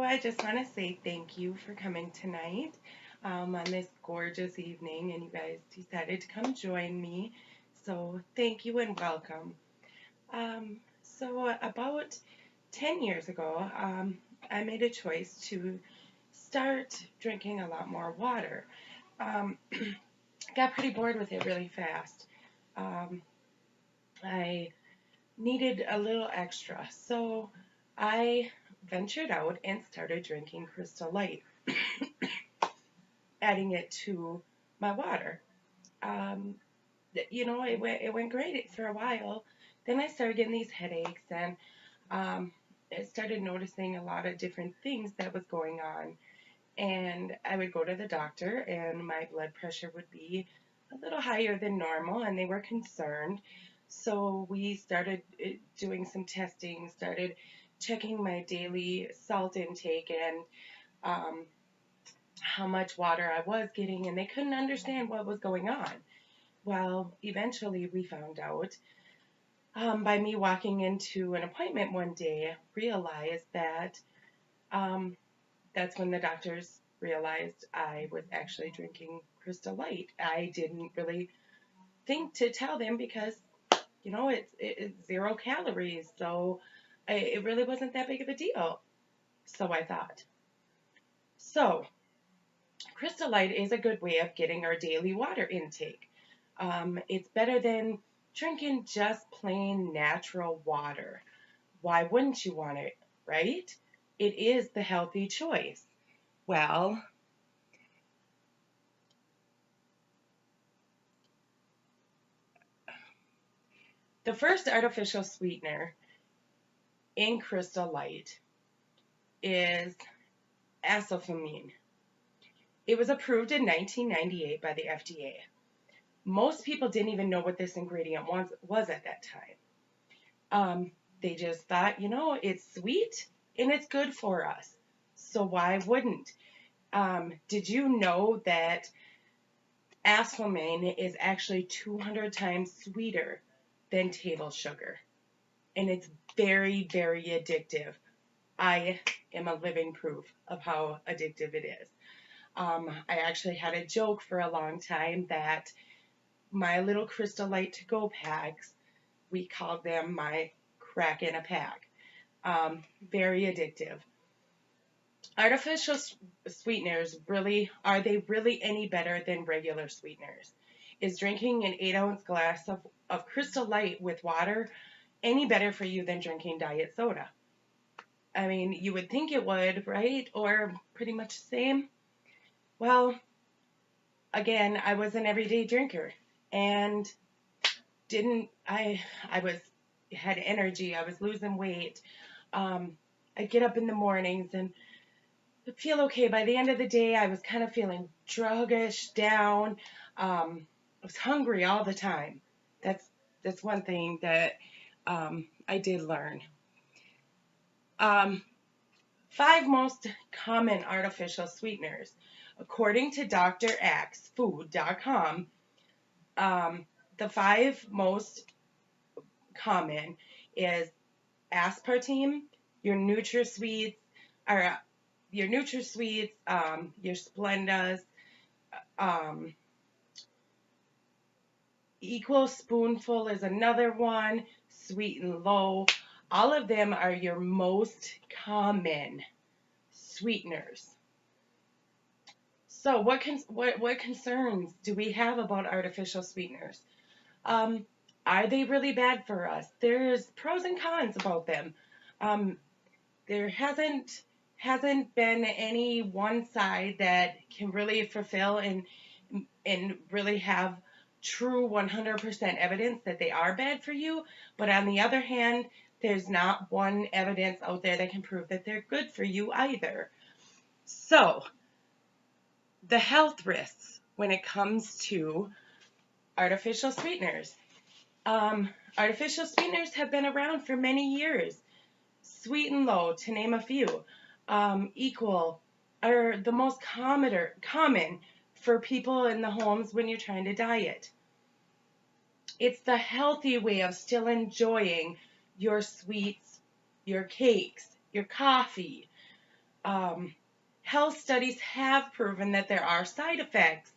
I just want to say thank you for coming tonight on this gorgeous evening, and you guys decided to come join me. So thank you and welcome. About 10 years ago, I made a choice to start drinking a lot more water. Um, got pretty bored with it really fast. Um, I needed a little extra, so I ventured out and started drinking Crystal Light, adding it to my water. Um, it went great for a while. Then I started getting these headaches, and um, I started noticing a lot of different things that was going on. And I would go to the doctor, and my blood pressure would be a little higher than normal, and they were concerned. So we started doing some testing, started checking my daily salt intake and um, how much water I was getting, and they couldn't understand what was going on. Well, eventually we found out by me walking into an appointment one day, realized that um, that's when the doctors realized I was actually drinking Crystal Light. I didn't really think to tell them because, it's 0 calories, so it really wasn't that big of a deal. So I thought. So, Crystal Light is a good way of getting our daily water intake. It's better than drinking just plain natural water. Why wouldn't you want it, right? It is the healthy choice. Well, the first artificial sweetener in Crystal Light is asofamine. It was approved in 1998 by the FDA. Most people didn't even know what this ingredient was at that time. They just thought, it's sweet and it's good for us. So why wouldn't? Did you know that asfalmine is actually 200 times sweeter than table sugar? And it's very, very addictive. I am a living proof of how addictive it is. I actually had a joke for a long time that my little Crystal Light to-go packs, we called them my crack in a pack. Very addictive. Artificial sweeteners are they really any better than regular sweeteners? Is drinking an 8-ounce glass of Crystal Light with water any better for you than drinking diet soda? I mean, you would think it would, right? Or pretty much the same. Well, again, I was an everyday drinker and didn't I was had energy. I was losing weight. I'd get up in the mornings and feel okay. By the end of the day, I was kind of feeling druggish, down. I was hungry all the time. That's one thing that I did learn. Um, 5 most common artificial sweeteners. According to draxfood.com, the 5 most common is aspartame, your NutraSweets, or your NutraSweets, your Splendas, um, Equal Spoonful is another one, Sweet and Low. All of them are your most common sweeteners. So what concerns do we have about artificial sweeteners? Um, are they really bad for us? There's pros and cons about them. Um, there hasn't been any one side that can really fulfill and really have true 100% evidence that they are bad for you. But on the other hand, there's not one evidence out there that can prove that they're good for you either. So, the health risks when it comes to artificial sweeteners. Artificial sweeteners have been around for many years. Sweet and Low, to name a few, Equal are the most common for people in the homes when you're trying to diet. It's the healthy way of still enjoying your sweets, your cakes, your coffee. Um, Health studies have proven that there are side effects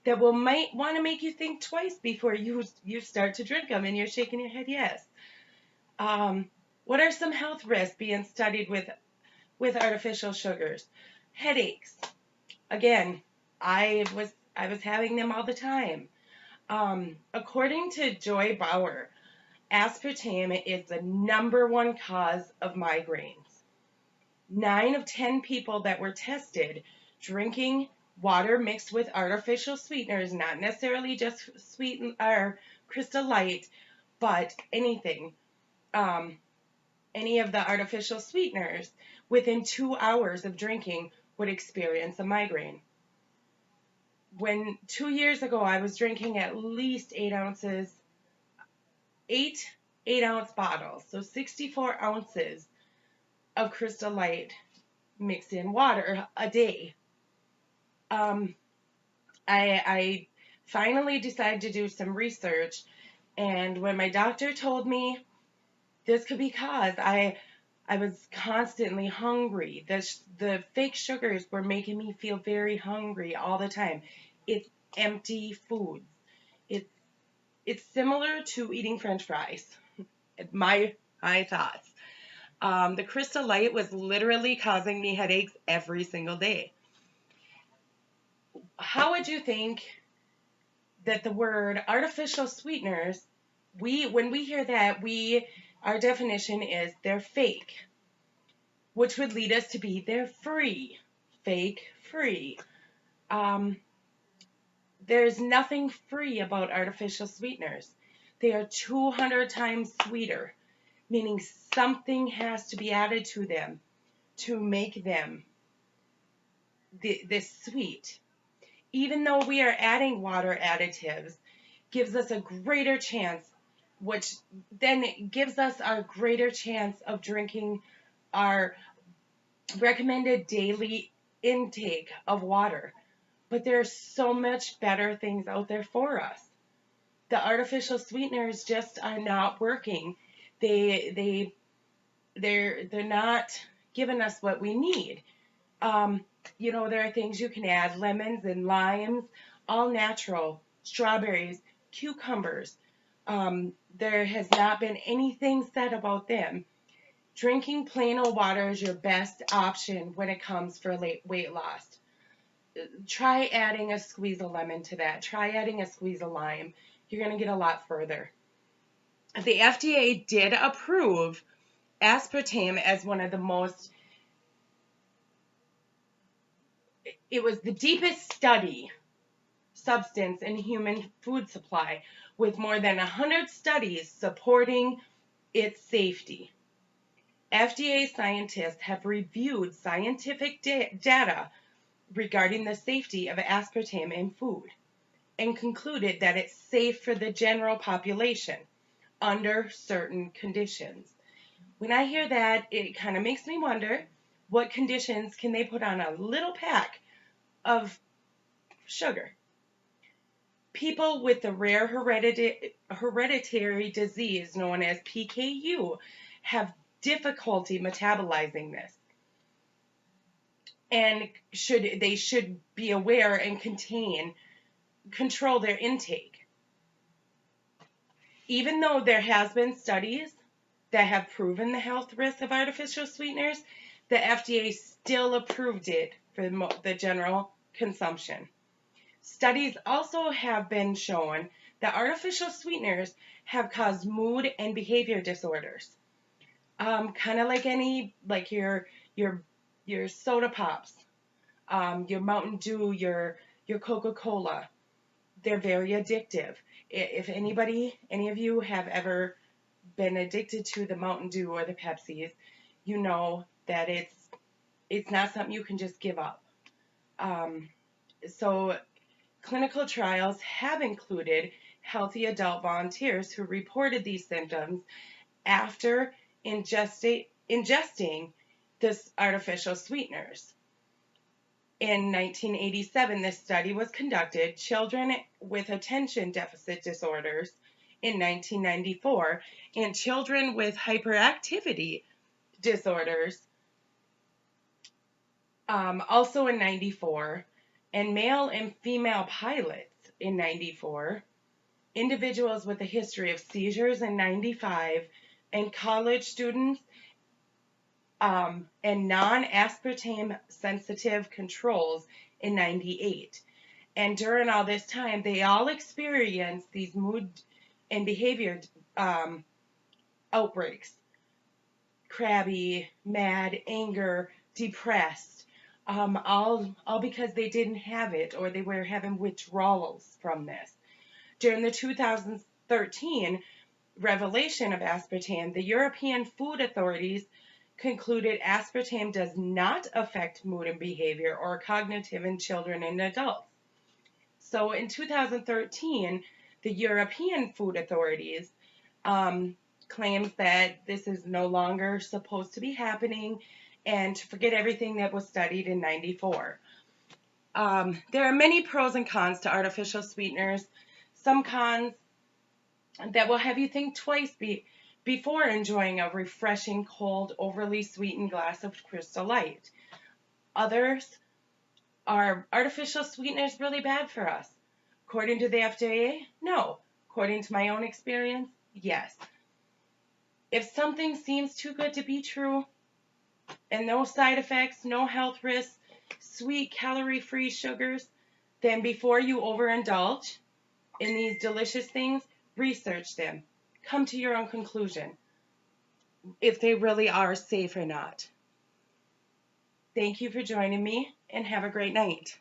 that will might want to make you think twice before you start to drink them, and you're shaking your head yes. Um, what are some health risks being studied with artificial sugars? Headaches. Again, I was having them all the time. According to Joy Bauer, aspartame is the number one cause of migraines. 9 of 10 people that were tested drinking water mixed with artificial sweeteners, not necessarily just sweet or Crystal Light, but anything, um, any of the artificial sweeteners, within 2 hours of drinking would experience a migraine. When 2 years ago I was drinking at least 8 ounces, eight 8 ounce bottles, so 64 ounces of Crystal Light mixed in water a day. Um, I finally decided to do some research, and when my doctor told me this could be caused, I was constantly hungry. The fake sugars were making me feel very hungry all the time. It's empty foods. It's it's similar to eating French fries. My thoughts. The Crystal Light was literally causing me headaches every single day. How would you think that the word artificial sweeteners, when we hear that, our definition is they're fake, which would lead us to be they're free, fake free. Um, there's nothing free about artificial sweeteners. They are 200 times sweeter, meaning something has to be added to them to make them this sweet. Even though we are adding water additives, gives us a greater chance, which then gives us our greater chance of drinking our recommended daily intake of water. But there's so much better things out there for us. The artificial sweeteners just are not working. They're not giving us what we need. Um, there are things you can add, lemons and limes, all natural, strawberries, cucumbers. There has not been anything said about them. Drinking plain old water is your best option when it comes for weight loss. Try adding a squeeze of lemon to that. Try adding a squeeze of lime. You're going to get a lot further. The FDA did approve aspartame as one of the most, it was the deepest study substance in human food supply, with more than 100 studies supporting its safety. FDA scientists have reviewed scientific data regarding the safety of aspartame in food and concluded that it's safe for the general population under certain conditions. When I hear that, it kind of makes me wonder, what conditions can they put on a little pack of sugar? People with the rare hereditary disease known as PKU have difficulty metabolizing this, and they should be aware and control their intake. Even though there has been studies that have proven the health risks of artificial sweeteners, the FDA still approved it for the general consumption. Studies also have been shown that artificial sweeteners have caused mood and behavior disorders. Kind of like your soda pops, your Mountain Dew, your Coca-Cola. They're very addictive. If any of you have ever been addicted to the Mountain Dew or the Pepsis, you know that it's not something you can just give up. So clinical trials have included healthy adult volunteers who reported these symptoms after ingesting this artificial sweeteners. In 1987, this study was conducted. Children with attention deficit disorders in 1994, and children with hyperactivity disorders Also in 94, and male and female pilots in 94, individuals with a history of seizures in 95, and college students and non-aspartame sensitive controls in 98. And during all this time, they all experienced these mood and behavior um, outbreaks: crabby, mad, anger, depressed, all because they didn't have it or they were having withdrawals from this. During the 2013 revelation of aspartame, the European food authorities concluded aspartame does not affect mood and behavior or cognitive in children and adults. So in 2013, the European food authorities claims that this is no longer supposed to be happening and to forget everything that was studied in 94. There are many pros and cons to artificial sweeteners. Some cons that will have you think twice before enjoying a refreshing, cold, overly sweetened glass of Crystal Light. Others: are artificial sweeteners really bad for us? According to the FDA, no. According to my own experience, yes. If something seems too good to be true and no side effects, no health risks, sweet, calorie-free sugars, then before you overindulge in these delicious things, research them. Come to your own conclusion if they really are safe or not. Thank you for joining me, and have a great night.